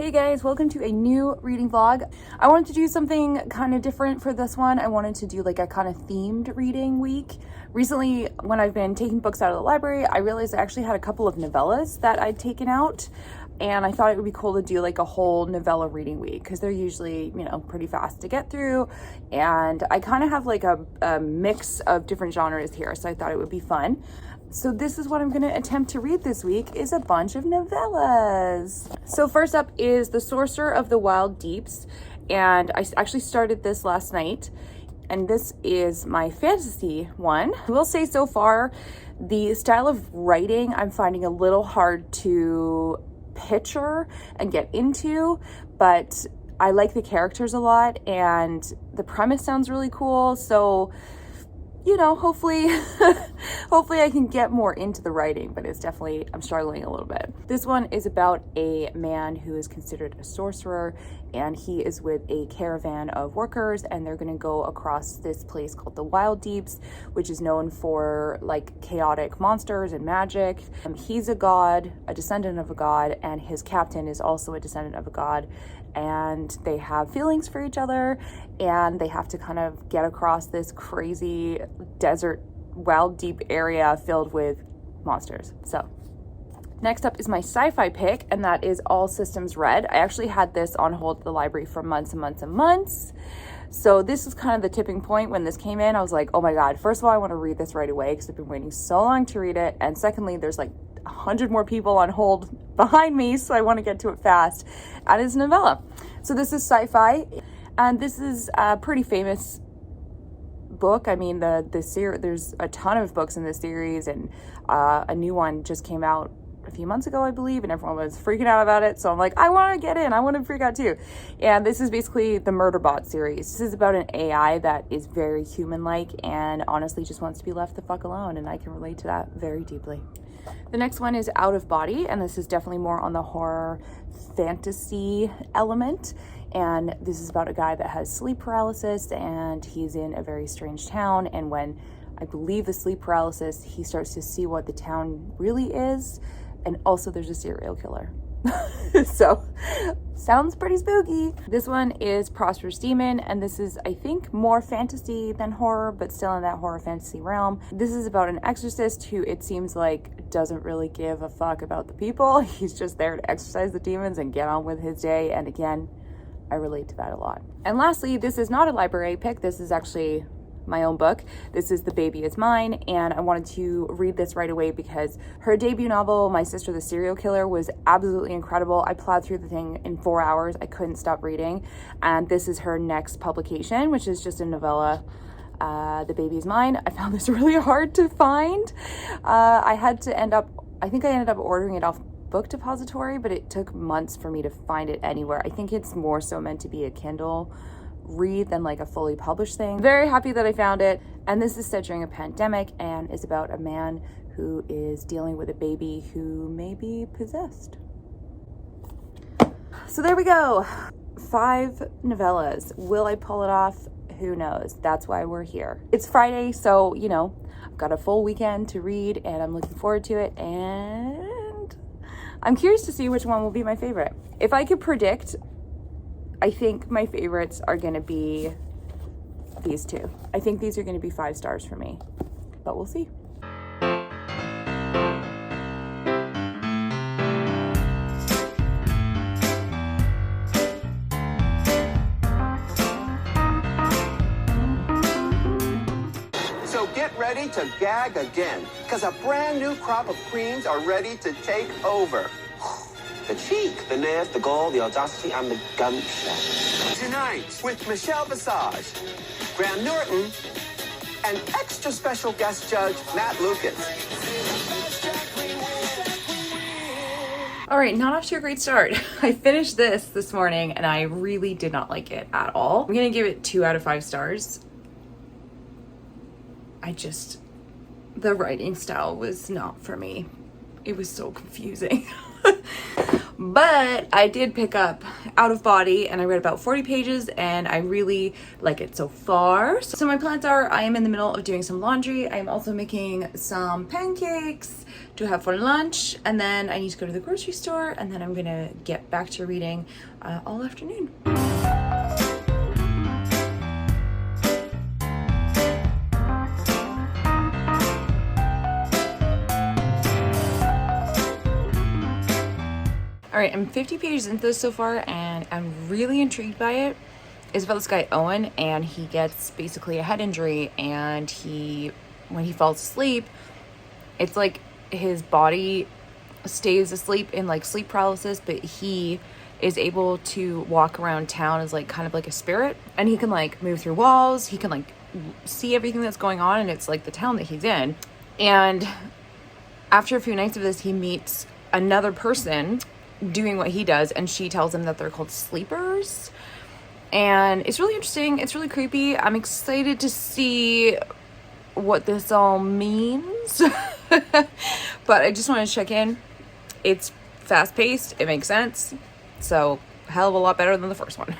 Hey guys, welcome to a new reading vlog. I wanted to do something kind of different for this one. I wanted to do like a kind of themed reading week. Recently, when I've been taking books out of the library, I realized I actually had a couple of novellas that I'd taken out, and I thought it would be cool to do like a whole novella reading week because they're usually, pretty fast to get through, and I kind of have like a mix of different genres here, so I thought it would be fun. So this is what I'm going to attempt to read this week, is a bunch of novellas. So first up is The Sorcerer of the Wild Deeps, and I actually started this last night, and this is my fantasy one. I will say so far, the style of writing I'm finding a little hard to picture and get into, but I like the characters a lot, and the premise sounds really cool, so hopefully hopefully I can get more into the writing, but it's definitely, I'm struggling a little bit. This one is about a man who is considered a sorcerer, and he is with a caravan of workers, and they're going to go across this place called the Wild Deeps, which is known for like chaotic monsters and magic. He's a god, a descendant of a god, and his captain is also a descendant of a god, and they have feelings for each other, and they have to kind of get across this crazy desert wild deep area filled with monsters. So next up is my sci-fi pick, and that is All Systems Red. I actually had this on hold at the library for months and months and months, so this is kind of the tipping point. When this came in, I was like, oh my god, first of all, I want to read this right away because I've been waiting so long to read it, and secondly, there's like 100 more people on hold behind me, so I want to get to it fast. And it's a novella. So this is sci-fi, and this is a pretty famous book. I mean, the series, there's a ton of books in this series, and a new one just came out a few months ago, I believe, and everyone was freaking out about it. So I'm like, I want to get in. I want to freak out too. And this is basically the Murderbot series. This is about an AI that is very human-like and honestly just wants to be left the fuck alone, and I can relate to that very deeply. The next one is Out of Body, and this is definitely more on the horror fantasy element. And this is about a guy that has sleep paralysis, and he's in a very strange town. And when, I believe, the sleep paralysis, he starts to see what the town really is. And also there's a serial killer. So, sounds pretty spooky. This one is Prosperous Demon, and this is, I think, more fantasy than horror, but still in that horror fantasy realm. This is about an exorcist who, it seems like, doesn't really give a fuck about the people. He's just there to exorcise the demons and get on with his day, and again, I relate to that a lot. And lastly, this is not a library pick. This is actually my own book. This is The Baby Is Mine, and I wanted to read this right away because her debut novel, My Sister the Serial Killer, was absolutely incredible. I plowed through the thing in 4 hours. I couldn't stop reading, and this is her next publication, which is just a novella, The Baby Is Mine. I found this really hard to find. I think I ended up ordering it off Book Depository, but it took months for me to find it anywhere. I think it's more so meant to be a Kindle read than like a fully published thing. Very happy that I found it. And this is set during a pandemic and is about a man who is dealing with a baby who may be possessed. So there we go. 5 novellas. Will I pull it off? Who knows? That's why we're here. It's Friday, so I've got a full weekend to read, and I'm looking forward to it, and I'm curious to see which one will be my favorite. If I could predict, I think my favorites are going to be these two. I think these are going to be 5 stars for me, but we'll see. So get ready to gag again, because a brand new crop of queens are ready to take over. The cheek, the nerve, the gall, the audacity, and the gumption. Tonight, with Michelle Visage, Graham Norton, and extra special guest judge, Matt Lucas. All right, not off to a great start. I finished this morning, and I really did not like it at all. I'm gonna give it 2 out of 5 stars. The writing style was not for me. It was so confusing. But I did pick up Out of Body, and I read about 40 pages, and I really like it so far. So my plans are, I am in the middle of doing some laundry. I am also making some pancakes to have for lunch, and then I need to go to the grocery store, and then I'm gonna get back to reading all afternoon. All right, I'm 50 pages into this so far, and I'm really intrigued by it. It's about this guy, Owen, and he gets basically a head injury, and when he falls asleep, it's like his body stays asleep in like sleep paralysis, but he is able to walk around town as like kind of like a spirit, and he can like move through walls, he can like see everything that's going on, and it's like the town that he's in. And after a few nights of this, he meets another person doing what he does, and she tells him that they're called sleepers, and it's really interesting. It's really creepy. I'm excited to see what this all means. But I just want to check in. It's fast-paced, it makes sense, so a hell of a lot better than the first one.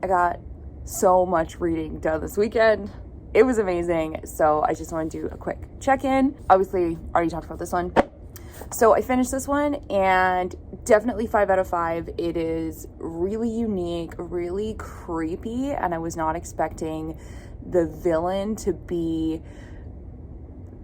I got so much reading done this weekend. It was amazing. So I just want to do a quick check-in. Obviously, already talked about this one. So I finished this one, and definitely 5 out of 5. It is really unique, really creepy, and I was not expecting the villain to be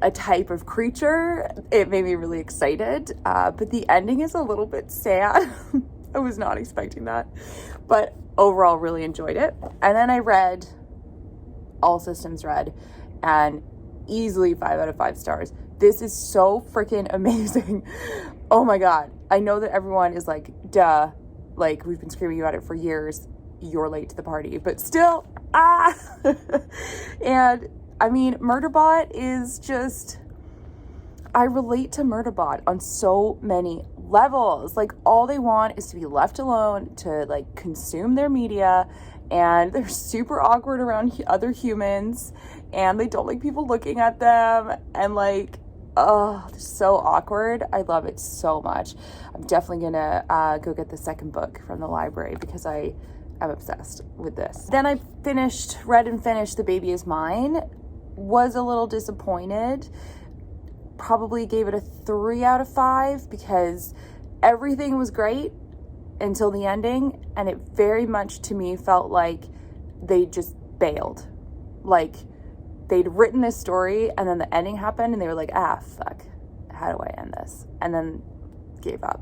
a type of creature. It made me really excited, but the ending is a little bit sad. I was not expecting that, but overall really enjoyed it. And then I read All Systems Red, and easily 5 out of 5 stars. This is so freaking amazing. Oh my God. I know that everyone is like, duh, like we've been screaming about it for years. You're late to the party, but still, and I mean, Murderbot is just, I relate to Murderbot on so many levels. Like, all they want is to be left alone to like consume their media, and they're super awkward around other humans, and they don't like people looking at them, and like, oh, they're so awkward. I love it so much. I'm definitely gonna go get the second book from the library because I I'm obsessed with this. Then I read and finished The Baby Is Mine. Was a little disappointed. Probably gave it a 3 out of 5 because everything was great until the ending, and it very much to me felt like they just bailed. Like they'd written this story and then the ending happened and they were like, fuck, how do I end this? And then gave up.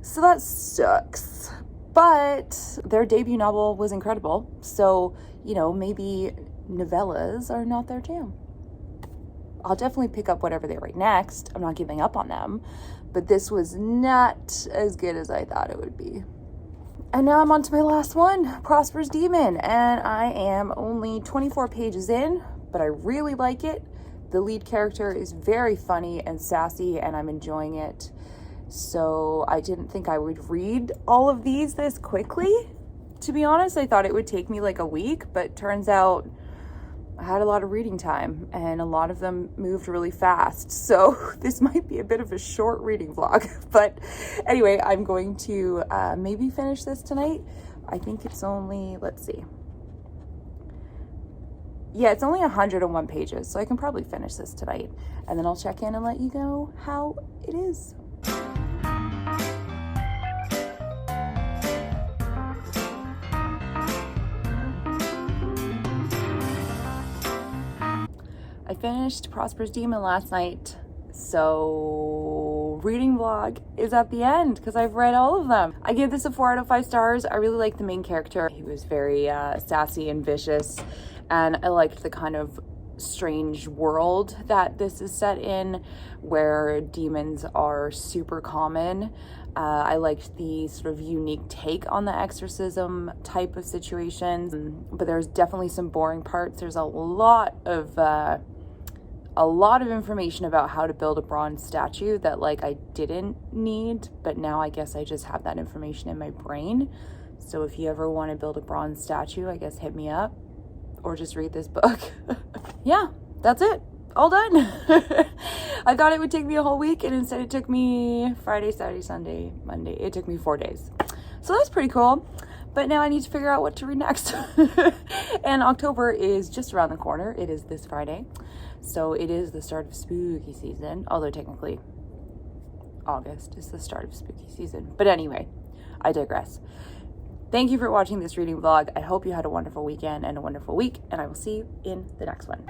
So that sucks. But their debut novel was incredible. So, maybe novellas are not their jam. I'll definitely pick up whatever they write next. I'm not giving up on them. But this was not as good as I thought it would be. And now I'm on to my last one, Prosper's Demon. And I am only 24 pages in, but I really like it. The lead character is very funny and sassy, and I'm enjoying it. So I didn't think I would read all of these this quickly. To be honest, I thought it would take me like a week, but turns out I had a lot of reading time and a lot of them moved really fast. So this might be a bit of a short reading vlog, but anyway, I'm going to maybe finish this tonight. I think it's only, let's see. Yeah, it's only 101 pages, so I can probably finish this tonight. And then I'll check in and let you know how it is. I finished Prosper's Demon last night, so reading vlog is at the end because I've read all of them. I gave this a 4 out of 5 stars. I really liked the main character. He was very sassy and vicious, and I liked the kind of strange world that this is set in where demons are super common. I liked the sort of unique take on the exorcism type of situations, but there's definitely some boring parts. There's a lot of information about how to build a bronze statue that like I didn't need, but now I guess I just have that information in my brain. So if you ever want to build a bronze statue, I guess hit me up or just read this book. Yeah, that's it. All done. I thought it would take me a whole week, and instead it took me Friday, Saturday, Sunday, Monday. It took me 4 days. So that's pretty cool. But now I need to figure out what to read next. And October is just around the corner. It is this Friday. So it is the start of spooky season. Although technically August is the start of spooky season. But anyway, I digress. Thank you for watching this reading vlog. I hope you had a wonderful weekend and a wonderful week. And I will see you in the next one.